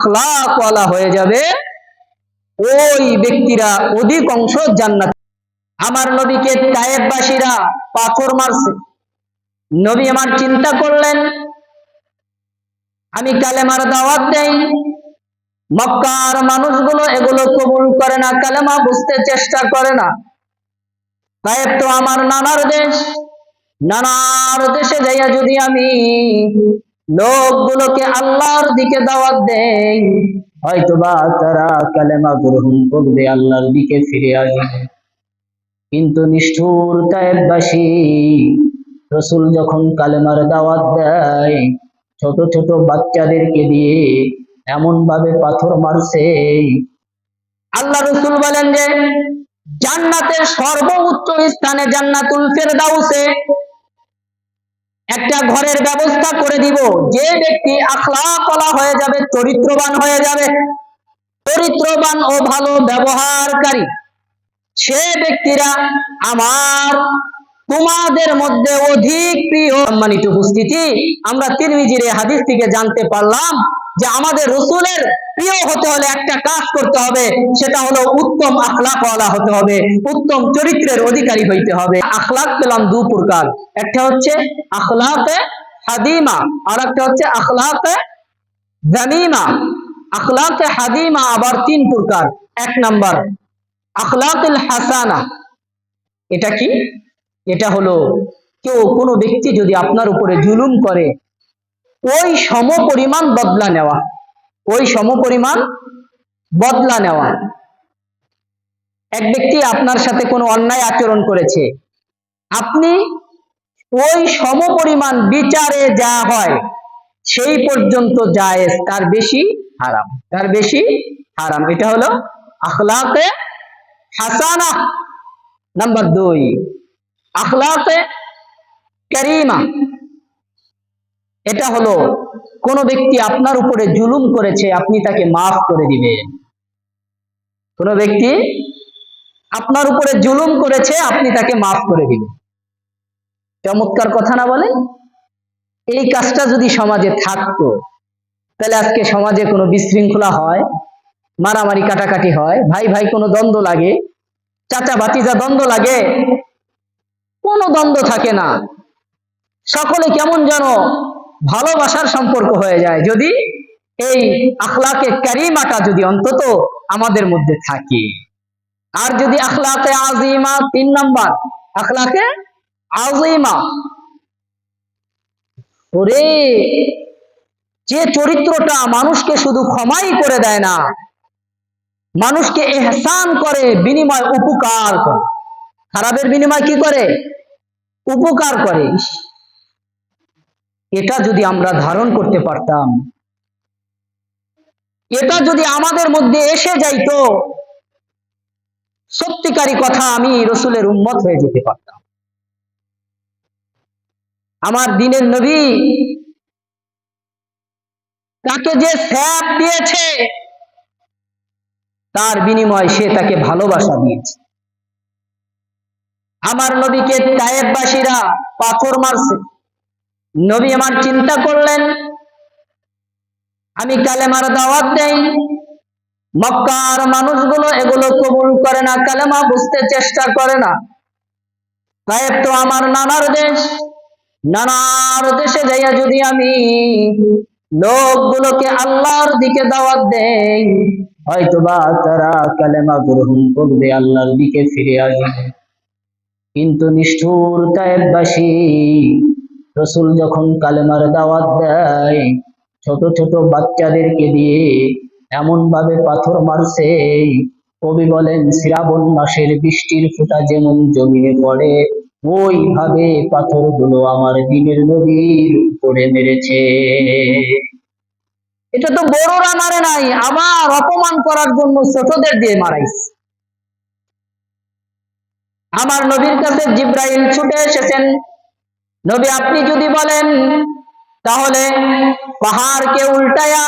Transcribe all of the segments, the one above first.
আখলাকওয়ালা হয়ে যাবে, ওই ব্যক্তিরা অধিকাংশ জান্নাত। আমার নবীকে তায়েববাসীরা পাথর মারছে। নবী আমার চিন্তা করলেন, আমি কালেমার দাওয়াত দেই, মক্কার মানুষগুলো এগুলো কবুল করে না, কালেমা বুঝতে চেষ্টা করে না। তায়েব তো আমার নানার দেশ, নানার দেশে যাইয়া যদি আমি লোকগুলোকে আল্লাহর দিকে দাওয়াত দেই, হয়তোবা তারা কালেমা গ্রহণ করবে, আল্লাহর দিকে ফিরে আসবে। কিন্তু নিষ্ঠুর তায়েববাসী, রাসূল যখন কালেমার দাওয়াত দেয়, ছোট ছোট বাচ্চাদেরকে দিয়ে এমন ভাবে পাথর মারছে। আল্লাহ রাসূল বলেন যে জান্নাতের সর্বোচ্চ স্থানে জান্নাতুল ফেরদাউসে একটা ঘরের ব্যবস্থা করে দিব। যে ব্যক্তি আখলাকওয়ালা হয়ে যাবে, চরিত্রবান হয়ে যাবে, চরিত্রবান ও ভালো ব্যবহারকারী, সে ব্যক্তিরা আমার তোমাদের মধ্যে অধিক প্রিয়। সম্মানিত উপস্থিতি, আমরা তিরমিজির এই হাদিস থেকে জানতে পারলাম যে আমাদের রাসূলের প্রিয় হতে হলে একটা কাজ করতে হবে, সেটা হলো উত্তম আখলাকওয়ালা হতে হবে, উত্তম চরিত্রের অধিকারী হইতে হবে। আখলাক পেলাম দু প্রকার, একটা হচ্ছে আখলাকে হাদিমা, আর একটা হচ্ছে আখলাকে যামিমা। আখলাকে হাদিমা আবার তিন প্রকার। এক নাম্বার আখলাকুল হাসানা। এটা কি? এটা হলো কোনো ব্যক্তি যদি আপনার উপরে জুলুম করে, ওই সমপরিমাণ বদলা নেওয়া, ওই সমপরিমাণ বদলা নেওয়া। এক ব্যক্তি আপনার সাথে কোনো অন্যায় আচরণ করেছে, আপনি ওই সমপরিমাণ বিচারে যা হয় সেই পর্যন্ত জায়েজ, তার বেশি হারাম, তার বেশি হারাম। এটা হলো আখলাকে হাসানা। নাম্বার দুই আখলাকে কারিমা। এটা হলো কোন ব্যক্তি আপনার উপরে জুলুম করেছে, আপনি তাকে মাফ করে দিবেন। কোন ব্যক্তি আপনার উপরে জুলুম করেছে, আপনি তাকে মাফ করে দিবেন। চমৎকার কথা না বলেন? এই কাজটা যদি সমাজে থাকতো, তাহলে আজকে সমাজে কোনো বিশৃঙ্খলা হয়, মারামারি কাটাকাটি হয়, ভাই ভাই কোনো দ্বন্দ্ব লাগে, চাচা ভাতিজা দ্বন্দ্ব লাগে, কোনো দ্বন্দ্ব থাকে না। সকলে কেমন যেন ভালোবাসার সম্পর্ক হয়ে যায়, যদি এই আখলাকে কারিমাটা যদি অন্তত আমাদের মধ্যে থাকে। আর যদি আখলাকে আজিমা, তিন নাম্বার আখলাকে আজিমা, ওরে যে চরিত্রটা মানুষকে শুধু ক্ষমাই করে দেয় না, মানুষকে ইহসান করে, বিনিময় উপকার করে। খারাপের বিনিময় কি করে? উপকার করে। এটা যদি আমরা ধারণ করতে পারতাম, এটা যদি আমাদের মধ্যে এসে যাইতো, সত্যিকারী কথা আমি রাসূলের উম্মত হয়ে যেতে পারতাম। আমার দ্বীনের নবী তাকে যে শ্যাপ দিয়েছে, তার বিনিময় সে তাকে ভালোবাসা দিয়েছে। আমার নবীকে তায়েববাসীরা পাথর মারছে। নবী আমার চিন্তা করলেন, আমি কালেমার দাওয়াত দেই, মক্কার মানুষগুলো এগুলো কবুল করে না, কালেমা বুঝতে চেষ্টা করে না। তায়েব তো আমার নানার দেশ, নানার দেশে যাইয়া যদি আমি লোকগুলোকে আল্লাহর দিকে দাওয়াত দেই, হয়তোবা তারা কালেমা গ্রহণ করবে, আল্লাহর দিকে ফিরে আসবে। কিন্তু নিষ্ঠুর তায়েববাসী, রাসূল যখন কালেমার দাওয়াত দেয়, ছোট ছোট বাচ্চাদেরকে দিয়ে এমন ভাবে পাথর মারছে। কবি বলেন, শ্রাবণ মাসের বৃষ্টির ফোঁটা যেমন জমিনে পড়ে, ওইভাবে পাথরগুলো আমার দ্বীনের নবীর উপরে মেরেছে। এটা তো বড়রা মারে নাই, আবার অপমান করার জন্য ছোটদের দিয়ে মারাইছে। আমার নবীর কাছে জিব্রাইল ছুটে এসেছেন, নবী আপনি যদি বলেন তাহলে পাহাড়কে উল্টায়া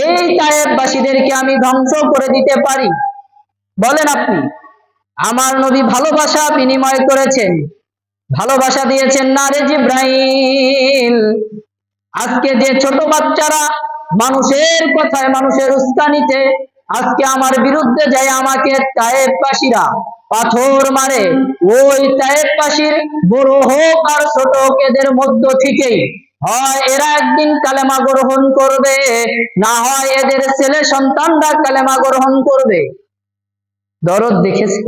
এই তায়েববাসীদেরকে আমি ধ্বংস করে দিতে পারি, বলেন আপনি। আমার নবী ভালোবাসা বিনিময় করেছেন, ভালোবাসা দিয়েছেন, না রে জিব্রাইল, আজকে যে ছোট বাচ্চারা মানুষের কথায়, মানুষের উস্কানিতে আজকে আমার বিরুদ্ধে যায় আমাকে তায়েফবাসীরা পাথর মারে। ওই তায়েফবাসীর বড় হোক আর ছোট হোক, এদের মধ্য থেকেই হয় এরা একদিন কালেমা গ্রহণ করবে, না হয় এদের ছেলে সন্তানরা কালেমা গ্রহণ করবে। দরদ দেখেছে,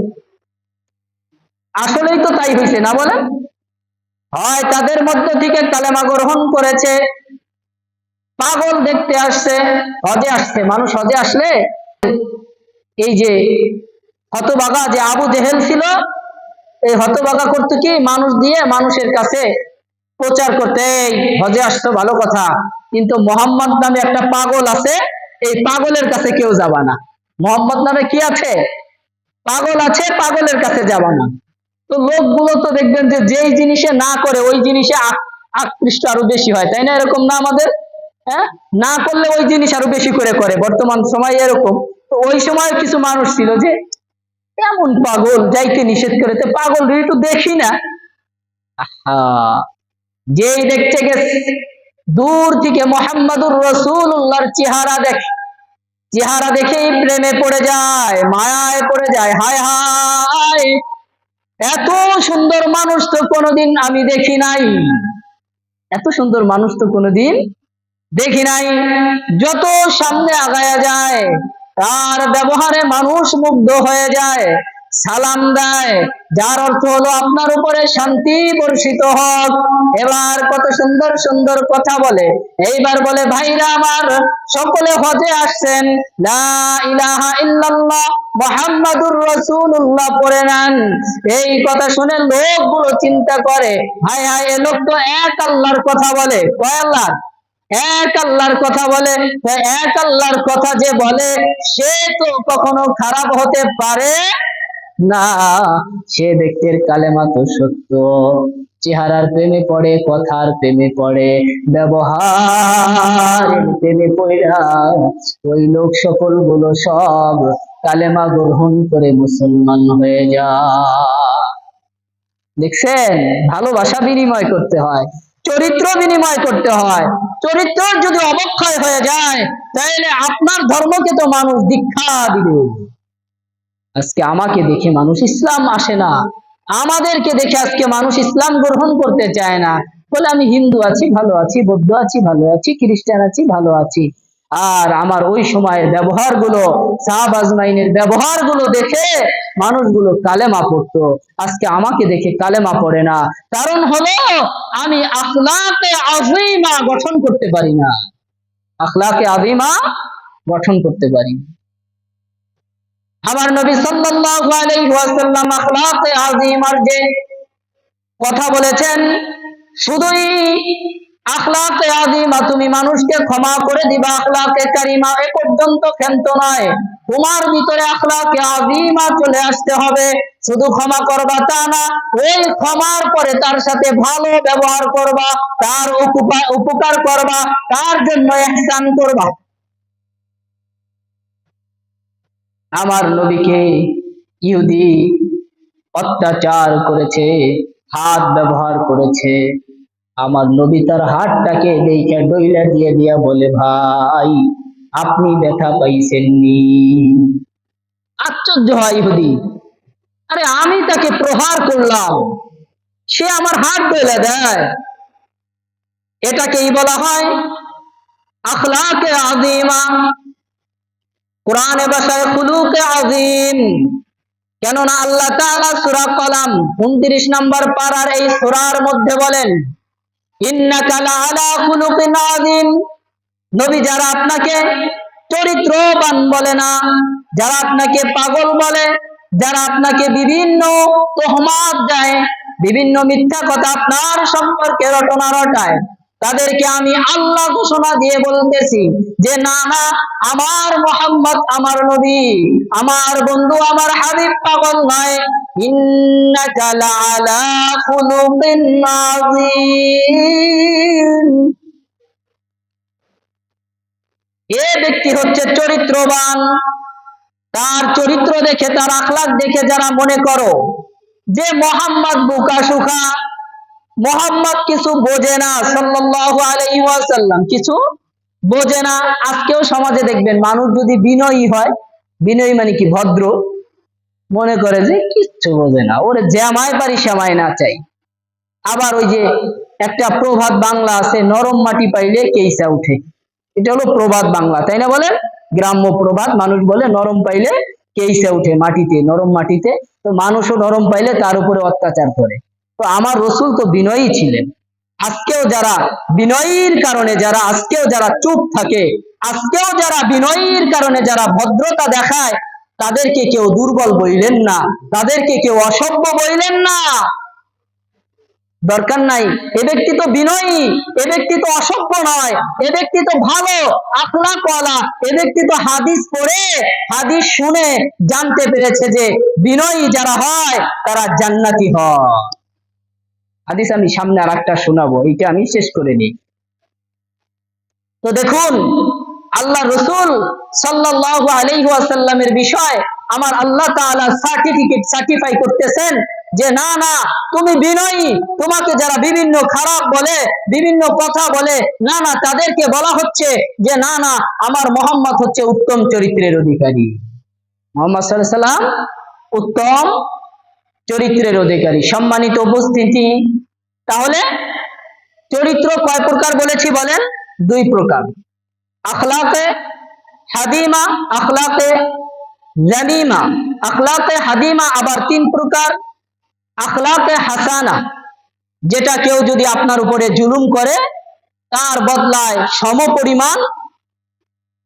আসলেই তো তাই হয়েছে না বলেন? হয় তাদের মধ্য থেকে কালেমা গ্রহণ করেছে, পাগল দেখতে আসছে, হজে আসছে। মানুষ হজে আসলে এই যে হতবাগা যে আবু জেহেল ছিল, এই হতবাগা করতো কি, মানুষ দিয়ে মানুষের কাছে প্রচার করতে, এই হজে আসতো ভালো কথা, কিন্তু মোহাম্মদ নামে একটা পাগল আছে, এই পাগলের কাছে কেউ যাবা না। মোহাম্মদ নামে কি আছে? পাগল আছে, পাগলের কাছে যাবা না। তো লোকগুলো তো দেখবেন যে যেই জিনিসে না করে ওই জিনিসে আকৃষ্ট আরো বেশি হয়, তাই না? এরকম না আমাদের? হ্যাঁ, না করলে ওই জিনিস আরো বেশি করে করে, বর্তমান সময় এরকম। তো ওই সময় কিছু মানুষ ছিল যে এমন পাগল, যাইতে নিষেধ করে, তো পাগল একটু দেখি না। যেই দেখতে গেছে দূর থেকে মোহাম্মদুর রাসূলুল্লাহর চেহারা দেখেই প্রেমে পড়ে যায়, মায়ায় পড়ে যায়। হায় হায়, এত সুন্দর মানুষ তো কোনোদিন আমি দেখি নাই, এত সুন্দর মানুষ তো কোনোদিন দেখি নাই। যত সামনে আগায়া যায় তার ব্যবহারে মানুষ মুগ্ধ হয়ে যায়, সালাম দেয়, যার অর্থ হলো আপনার উপরে শান্তি বর্ষিত হোক। এবার কত সুন্দর সুন্দর কথা বলে। এইবার বলে, ভাইরা আমার, সকলে হজে আসছেন, লা ইলাহা ইল্লাল্লাহ মুহাম্মাদুর রাসূলুল্লাহ পড়ে নেন। এই কথা শুনে লোকগুলো চিন্তা করে, হায় হায়, এ লোক তো এক আল্লাহর কথা বলে। কয় আল্লাহ? এক আল্লাহর কথা বলে। এক আল্লাহর কথা যে বলে সে তো কখনো খারাপ হতে পারে না। সে ব্যক্তির কালেমা তো সত্য, চেহারার প্রেমে পড়ে, কথার প্রেমে পড়ে, ব্যবহার প্রেমে পড়া ওই লোক সকল গুলো সব কালেমা গ্রহণ করে মুসলমান হয়ে যায়। দেখছেন, ভালোবাসা বিনিময় করতে হয়, চরিত্র বিনিময় করতে হয়। চরিত্র যদি অবক্ষয় হয়ে যায় তাহলে আপনার ধর্মকে তো মানুষ দীক্ষা দিবে। আজকে আমাকে দেখে মানুষ ইসলাম আসে না, আমাদেরকে দেখে আজকে মানুষ ইসলাম গ্রহণ করতে চায় না। বলে আমি হিন্দু আছি ভালো আছি, বৌদ্ধ আছি ভালো আছি, খ্রিস্টান আছি ভালো আছি। আর আমার ওই সময়ের ব্যবহার গুলো, সাহাব আজমাইনের ব্যবহার গুলো দেখে মানুষগুলো কালেমা পড়তো, আজকে আমাকে দেখে কালেমা পড়ে না। কারণ হলো আমি আখলাকে আযীমা গঠন করতে পারি না, আখলাকে আযীমা গঠন করতে পারি না। আমার নবী সাল্লাল্লাহু আলাইহি ওয়াসাল্লাম আখলাকে আযীমার যে কথা বলেছেন, শুধুই আখলাকে আযীমা তুমি মানুষকে ক্ষমা করে দিবা, আখলাকে কারিমা এ পর্যন্ত ক্ষান্ত নয়। তোমার ভিতরে আখলাকে আযীমা চলে আসতে হবে। শুধু ক্ষমা করবা তা না, ওই ক্ষমার পরে তার সাথে ভালো ব্যবহার করবা, তার উপকার করবা, তার জন্য ইহসান করবা। আমার নবীকে ইহুদি অত্যাচার করেছে, হাত ব্যবহার করেছে, আমার নবী তার হাতটাকে দেখে ডইলা দিয়ে দিয়া বলে, ভাই আপনি ব্যথা পাইছেননি? আশ্চর্য হয় ইহুদি, আরে আমি তাকে প্রহার করলাম, সে আমার হাত ডইলা দেয়। এটাকেই বলা হয় আখলাকে আযীমা, কোরআনে ভাষায় খুলুকে আযীম। কেননা আল্লাহ তাআলা সূরা কলাম 29 নম্বর পারার এই সূরার মধ্যে বলেন, ইন্নাকা লাআলা খুলুকিন আযীম। নবী, যারা আপনাকে চরিত্রবান বলে না, যারা আপনাকে পাগল বলে, যারা আপনাকে বিভিন্ন তোহমাত দেয়, বিভিন্ন মিথ্যা কথা আপনার সম্পর্কে রটনা রটায়, তাদেরকে আমি আল্লাহ ঘোষণা দিয়ে বলতেছি যে না না, আমার মুহাম্মদ, আমার নবী, আমার বন্ধু, আমার হাবিব পাগল নয়। ইন্নাকা লাআলা খুলুকিন আযীম। এ ব্যক্তি হচ্ছে চরিত্রবান। তার চরিত্র দেখে, তার আখলাক দেখে যারা মনে করো যে মোহাম্মদ বোকা সুখা, মোহাম্মদ কিছু বোঝে না, সাল্লাল্লাহু আলাইহি ওয়াসাল্লাম কিছু বোঝে না। আজকেও সমাজে দেখবেন মানুষ যদি বিনয়ী হয়, বিনয়ী মানে কি ভদ্র, মনে করে যে কিচ্ছু বোঝে না, ওরে জ্যামায় পারি শ্যামায় না চাই। আবার ওই যে একটা প্রবাদ বাংলা আছে, নরম মাটি পাইলে কেইসা উঠে, এটা হলো প্রবাদ বাংলা, তাই না বলেন? গ্রাম্য প্রবাদ, মানুষ বলে নরম পাইলে কেইসা উঠে, মাটিতে, নরম মাটিতে। তো মানুষও নরম পাইলে তার উপরে অত্যাচার করে। তো আমার রসুল তো বিনয়ী ছিলেন। আজকেও যারা বিনয়ীর কারণে, যারা আজকেও যারা চুপ থাকে, আজকেও যারা বিনয়ীর কারণে যারা ভদ্রতা দেখায়, তাদেরকে কেউ দুর্বল বইলেন না, তাদেরকে কেউ অসভ্য বইলেন না। দরকার নাই। এ ব্যক্তি তো বিনয়ী, এ ব্যক্তি তো অসভ্য নয়, এ ব্যক্তি তো ভালো আখলাকওয়ালা, এ ব্যক্তি তো হাদিস পড়ে, হাদিস শুনে জানতে পেরেছে যে বিনয়ী যারা হয় তারা জান্নাতি হয়। হাদিস আমি সামনে আর একটা শোনাবো, এটা আমি শেষ করে নিই। তো দেখুন, আল্লাহ রসুল সাল্লাল্লাহু আলাইহি ওয়াসাল্লামের বিষয় আমার আল্লাহ তাআলা সার্টিফাই করতেছেন যে না না, তুমি বিনয়ী। তোমাকে যারা বিভিন্ন খারাপ বলে, বিভিন্ন কথা বলে, না না, তাদেরকে বলা হচ্ছে যে না না, আমার মোহাম্মদ হচ্ছে উত্তম চরিত্রের অধিকারী। মুহাম্মদ সাল্লাল্লাহু আলাইহি ওয়াসাল্লাম উত্তম চরিত্রের অধিকারী। সম্মানিত উপস্থিতি, তাহলে চরিত্র কয় প্রকার বলেছি বলেন? 2 প্রকার, আখলাকে হাদিমা, আখলাকে জামিমা। আখলাকে হাদিমা আবার 3 প্রকার, আখলাকে হাসানা, যেটা কেউ যদি আপনার উপরে জুলুম করে তার বদলায় সমপরিমাণ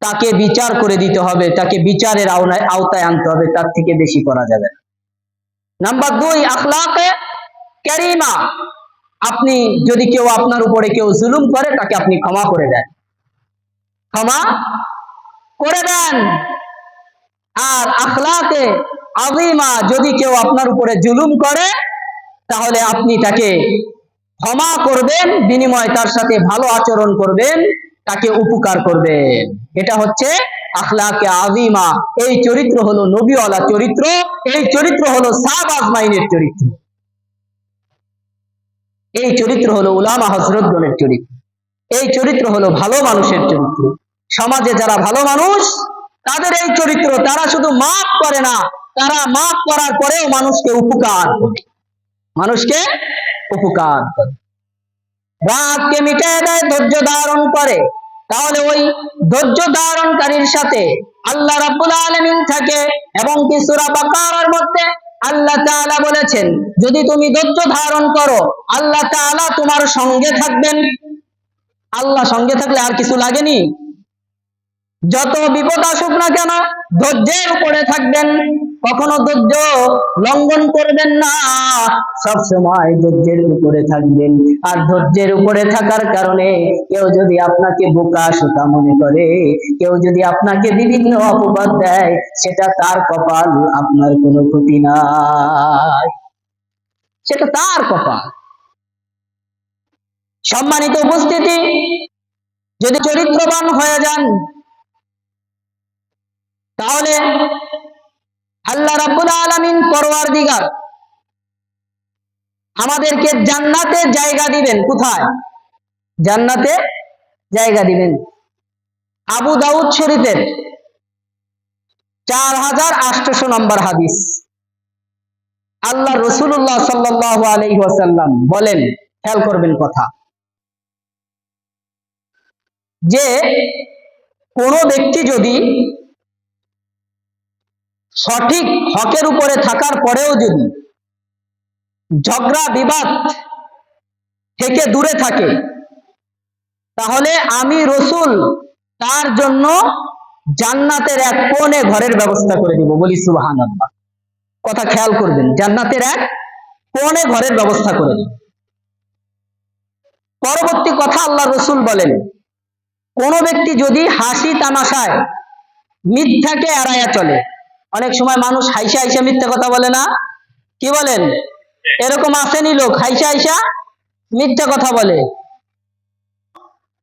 তাকে বিচার করে দিতে হবে, তাকে বিচারের আওতায় আনতে হবে, তার থেকে বেশি করা যাবে না। নাম্বার 2, আখলাকে কারিমা, আপনি যদি কেউ আপনার উপরে কেউ জুলুম করে তাকে আপনি ক্ষমা করে দেন, ক্ষমা করে দেন। আর আখলাকে আযীমা, যদি কেউ আপনার উপরে জুলুম করে তাহলে আপনি তাকে ক্ষমা করবেন, বিনিময়ে তার সাথে ভালো আচরণ করবেন, তাকে উপকার করবেন। এটা হচ্ছে আখলাকে আযীমা। এই চরিত্র হলো নবীওয়ালা চরিত্র, এই চরিত্র হলো সাহাবা আজমাইনের চরিত্র, এই চরিত্র হলো উলামা হযরতগণের চরিত্র, এই চরিত্র হলো ভালো মানুষের চরিত্র। সমাজে যারা ভালো মানুষ তাদের এই চরিত্র, তারা শুধু মাফ করে না, তারা মাফ করার পরেও মানুষকে উপকার করে, মানুষকে উপকার করে, রাগকে মিটিয়ে দেয়, ধৈর্য ধারণ করে। তাহলে ওই ধৈর্য ধারণকারীর সাথে আল্লাহ রাব্বুল আলামিন থাকে। এবং কি সূরা বাকারার মধ্যে আল্লাহ তাআলা বলেছেন, যদি তুমি ধৈর্য ধারণ করো আল্লাহ তাআলা তোমার সঙ্গে থাকবেন। আল্লাহ সঙ্গে থাকলে আর কিছু লাগেনি? যত বিপদ আসুক না কেন ধৈর্যের উপরে থাকবেন, কখনো ধৈর্য লঙ্ঘন করবেন না, সব সময় ধৈর্যের উপরে থাকবেন। আর ধৈর্যের উপরে থাকার কারণে কেউ যদি আপনাকে বোকা শোকা মনে করে, কেউ যদি আপনাকে বিভিন্ন অপবাদ দেয়, সেটা তার কপাল, আপনার কোনো ক্ষতি নাই, সেটা তার কপাল। সম্মানিত উপস্থিতি, যদি চরিত্রবান হয়ে যান তাহলে আল্লাহ রাব্বুল আলামিন পরওয়ারদিগার আমাদেরকে জান্নাতে জায়গা দিবেন। কোথায়? জান্নাতে জায়গা দিবেন। আবু দাউদ শরীফের 4800 নম্বর হাদিস, আল্লাহ রাসূলুল্লাহ সাল্লাল্লাহু আলাইহি ওয়াসাল্লাম বলেন, খেয়াল করবেন কথা, যে কোন ব্যক্তি যদি সঠিক হকের উপরে থাকার পরেও যদি ঝগড়া বিবাদ থেকে দূরে থাকে, তাহলে আমি রসুল তার জন্য জান্নাতের এক কোণে ঘরের ব্যবস্থা করে দিব। বলি সুবহানাল্লাহ। কথা খেয়াল করবেন, জান্নাতের এক কোণে ঘরের ব্যবস্থা করে দিব। পরবর্তী কথা আল্লাহ রসুল বলেন, কোন ব্যক্তি যদি হাসি তামাশায় মিথ্যাকে এড়াইয়া চলে, অনেক সময় মানুষ হাইসা হাইসা মিথ্যা কথা বলে না, কি বলেন? এরকম আসেনি লোক হাইসা হাইসা মিথ্যা কথা বলে।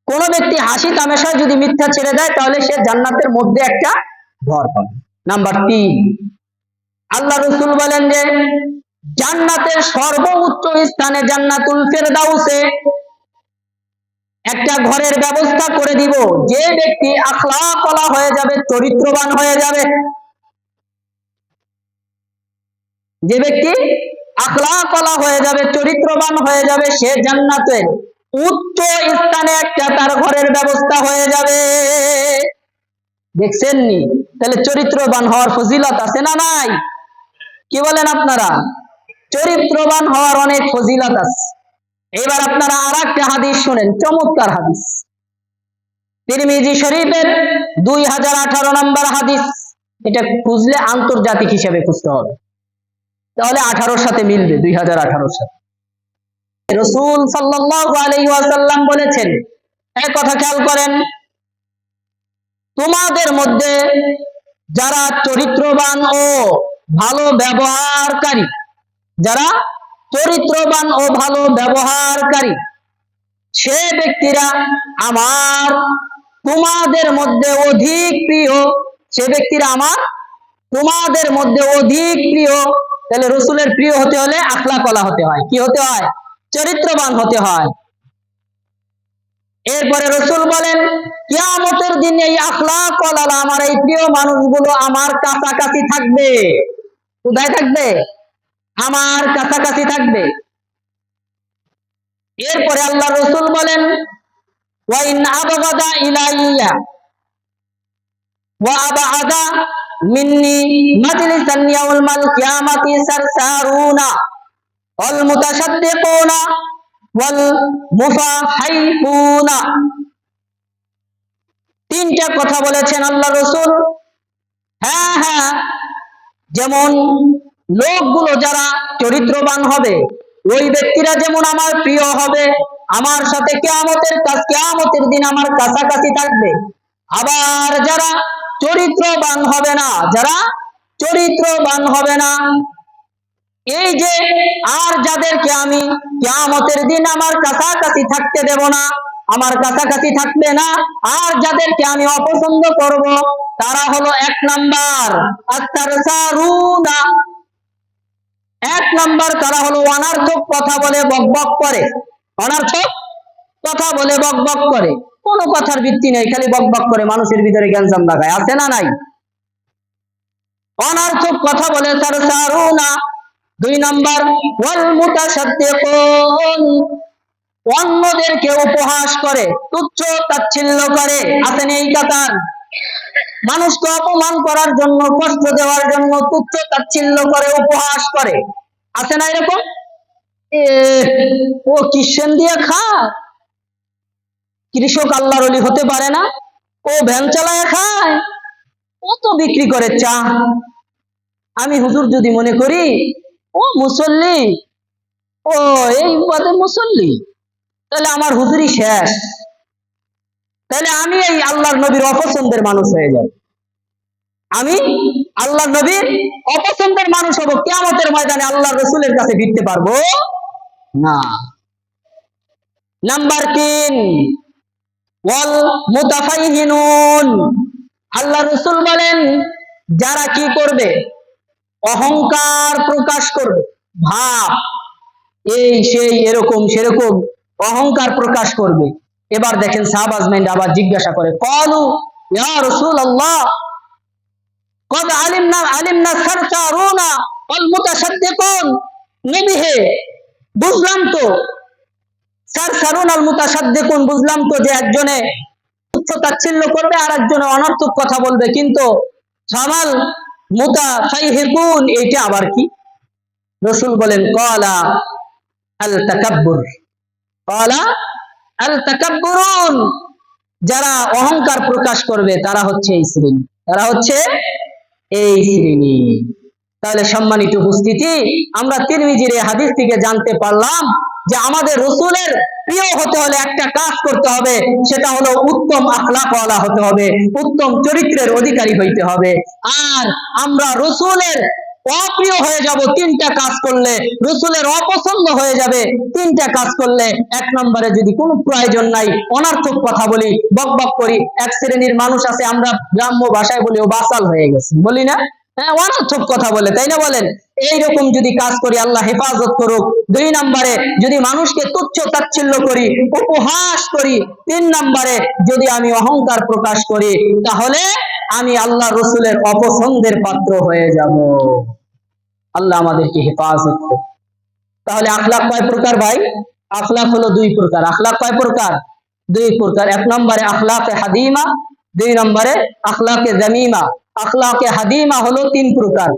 কোন ব্যক্তি হাসি তামাশায় যদি মিথ্যা ছেড়ে দেয় তাহলে সে জান্নাতের মধ্যে একটা ঘর পাবে। নাম্বার 3, আল্লাহ রাসূল বলেন যে জান্নাতের সর্বোচ্চ স্থানে জান্নাতুল ফেরদাউসে একটা ঘরের ব্যবস্থা করে দিব, যে ব্যক্তি আখলাকওয়ালা হয়ে যাবে, চরিত্রবান হয়ে যাবে, যে ব্যক্তি আখলাকওয়ালা হয়ে যাবে, চরিত্রবান হয়ে যাবে, সে জান্নাতে উচ্চ স্থানে একটা তার ঘরের ব্যবস্থা হয়ে যাবে। দেখছেন নি? তাহলে চরিত্রবান হওয়ার ফজিলত আছে না নাই? কি বলেন আপনারা? চরিত্রবান হওয়ার অনেক ফজিলত আছে। এবার আপনারা আরেকটা হাদিস শুনেন, চমৎকার হাদিস, তিরমিজি শরীফের 2018 নম্বর হাদিস। এটা খুঁজলে আন্তর্জাতিক হিসেবে খুঁজতে হবে, তাহলে 18 সাথে মিলবে, 2018 সাথে। রাসূল সাল্লাল্লাহু আলাইহি ওয়াসাল্লাম বলেছেন, এই কথা খেয়াল করেন, তোমাদের মধ্যে যারা চরিত্রবান ও ভালো ব্যবহারকারী, যারা চরিত্রবান ও ভালো ব্যবহারকারী, সে ব্যক্তিরা আমার তোমাদের মধ্যে অধিক প্রিয়, সে ব্যক্তিরা আমার তোমাদের মধ্যে অধিক প্রিয়। তাহলে রসুলের প্রিয় হতে হলে আখলাকওয়ালা হতে হয়। কি হতে হয়? চরিত্রবান হতে হয়। এরপরে রসুল বলেন, কিয়ামতের দিন এই আখলাকওয়ালা আমার এই প্রিয় মানুষগুলো আমার কাছাকাছি থাকবে। কোথায় থাকবে? আমার কাছাকাছি থাকবে। এরপরে আল্লাহ রসুল বলেন, ওয়া ইন আবগাদা ইলাইয়া ওয়া আবাদা মিন্নি মাজলিসান ইয়াউমাল কিয়ামাতি সারসারুনা ওয়াল মুতাসাদ্দিকুনা ওয়াল মুফাহিকুনা। তিনটা কথা বলেছেন আল্লাহ রসুল। হ্যাঁ হ্যাঁ, যেমন লোকগুলো যারা চরিত্রবান হবে, ওই ব্যক্তিরা যেমন আমার প্রিয় হবে, আমার সাথে কিয়ামতের দিন আমার কাছাকাছি থাকবে। আবার যারা চরিত্রবান হবে না, যারা চরিত্রবান হবে না, এই যে আর যাদেরকে আমি কিয়ামতের দিন আমার কাছাকাছি থাকতে দেব না, আমার কাছাকাছি থাকবে না, আর যাদেরকে আমি অপছন্দ করব, তারা হলো 1 নাম্বার আত-তারসারুনা। 1 নাম্বার তারা হলো অনার্থক কথা বলে বকবক করে, অনার্থক কথা বলে বকবক করে, কোনো কথার ভিত্তি নেই, খালি বকবক করে, মানুষের ভিতরে জ্ঞানজাম লাগায়। আছে না নাই? অনার্থক কথা বলে তারসারুনা। 2 নাম্বার ওয়াল মুতাসাদ্দিকুন, অন্যদেরকে উপহাস করে, তুচ্ছ তাচ্ছিল্য করে। আছেন এই কাতার? মানুষকে অপমান করার জন্য, কষ্ট দেওয়ার জন্য তুচ্ছ তাচ্ছিল্য করে, উপহাস করে। আছে না এরকম? ও কিসেন দিয়ে খায়, কৃষক আল্লাহর ওলি হতে পারে না, ও ভ্যান চালায় খায়, ও তো বিক্রি করে চা। আমি হুজুর যদি মনে করি ও মুসল্লি, ও এই পদে মুসল্লি, তাহলে আমার হুজুরি শেষ, তাহলে আমি এই আল্লাহর নবীর অপছন্দের মানুষ হয়ে যাব। আমি আল্লাহর নবীর অপছন্দের মানুষ হব, কিয়ামতের ময়দানে আল্লাহর রাসূলের কাছে ফিরতে পারবো না। নাম্বার 3 ওয়াল মুতাফাইহিনুন, আল্লাহ রাসূল বলেন, যারা কি করবে? অহংকার প্রকাশ করবে, ভাব, এই সেই, এরকম সেরকম অহংকার প্রকাশ করবে। এবার দেখেন সাহাবাজমেন্ট আবার জিজ্ঞাসা করে, ক্বালু ইয়া রাসূলুল্লাহ কদ আলিমনা সারসারুনা ওয়াল মুতাসাদ্দিকুন। নবী হে, বুঝলাম তো সারসারুন আল মুতাসাদ্দিকুন, বুঝলাম তো যে একজনে তুচ্ছ তাচ্ছিল্য করবে আর একজনে অনর্থক কথা বলবে, কিন্তু সামাল মুতাফাইহিকুন এটা আবার কি? রাসূল বলেন, ক্বালা আল তাকাব্বুর, ক্বালা আল তাকাব্বুরুন, যারা অহংকার প্রকাশ করবে তারা হচ্ছে এই শ্রেণী, তারা হচ্ছে এই শ্রেণী। তাহলে সম্মানিত উপস্থিতি, আমরা তিরমিজির এই হাদিস থেকে জানতে পারলাম যে আমাদের রাসূলের প্রিয় হতে হলে একটা কাজ করতে হবে, সেটা হলো উত্তম আখলাকওয়ালা হতে হবে, উত্তম চরিত্রের অধিকারী হইতে হবে। আর আমরা রাসূলের অপ্রিয় হয়ে যাব 3টা কাজ করলে, রাসূলের অপছন্দ হয়ে যাবে 3টা কাজ করলে। 1 নম্বরে যদি কোনো প্রয়োজন নাই, অনার্থক কথা বলি, বকবক করি। 1 শ্রেণীর মানুষ আছে, আমরা গ্রাম্য ভাষায় বলি ও বাচাল হয়ে গেছে, বলি না? হ্যাঁ, অনর্থক কথা বলে, তাই না? বলেন, এইরকম যদি কাজ করি আল্লাহ হেফাজত করুক। 2 নম্বরে, যদি মানুষকে তুচ্ছ তাচ্ছিল্য করি, উপহাস করি। 3 নম্বরে, যদি আমি অহংকার প্রকাশ করি, তাহলে আমি আল্লাহ রসুলের অপছন্দের পাত্র হয়ে যাব। আল্লাহ আমাদেরকে হেফাজত করুক। তাহলে আখলাক কয় প্রকার ভাই? আখলাক হলো 2 প্রকার। আখলাক কয় প্রকার? 2 প্রকার। 1 নম্বরে আখলাকে হাদিমা, 2 নম্বরে আখলাকে জামিমা। আখলাকে হাদিমা হলো 3 প্রকার।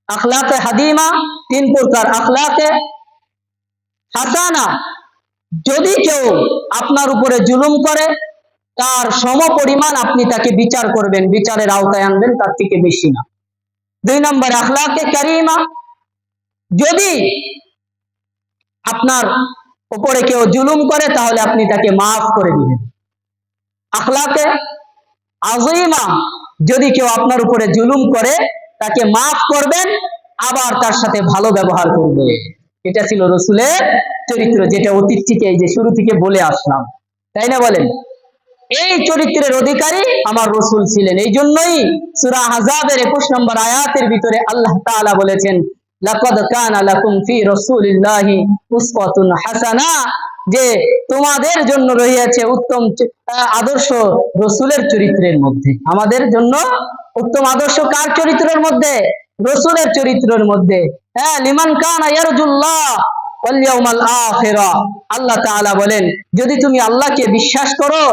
আখলাকে হাদিমা 3 প্রকার। আখলাকে হাসানা, যদি কেউ আপনার উপরে জুলুম করে, তার সমপরিমাণ আপনি তাকে বিচার করবেন, বিচারের আওতায় আনবেন, তার থেকে বেশি না। 2 নম্বরে আখলাকে কারিমা, যদি আপনার উপরে কেউ জুলুম করে, তাহলে আপনি তাকে মাফ করে দিবেন। আখলাকে আযীমা, যদি কেউ আপনার উপরে জুলুম করে, তাকে মাফ করবেন, আবার তার সাথে ভালো ব্যবহার করবে। এটা ছিল রসুলের চরিত্র, যেটা অতীত থেকে, এই যে শুরু থেকে বলে আসলাম, তাই না? বলেন, এই চরিত্রের অধিকারী আমার রসুল ছিলেন। এই জন্যই সূরা আহজাবের 21 নম্বর আয়াতের ভিতরে আল্লাহ তাআলা বলেছেন, লাকাদ কানা লাকুম ফি রাসূলিল্লাহি উসওয়াতুন হাসানা, যে তোমাদের জন্য রয়েছে উত্তম আদর্শ রসুলের চরিত্রের মধ্যে। আমাদের জন্য উত্তম আদর্শ কার চরিত্রের মধ্যে? রসুলের চরিত্রের মধ্যে। হ্যাঁ, লিমান কানা ইয়ারজুল্লাহ ওয়াল ইয়াউমাল আখিরা। আল্লাহ তাআলা বলেন, যদি তুমি আল্লাহকে বিশ্বাস করো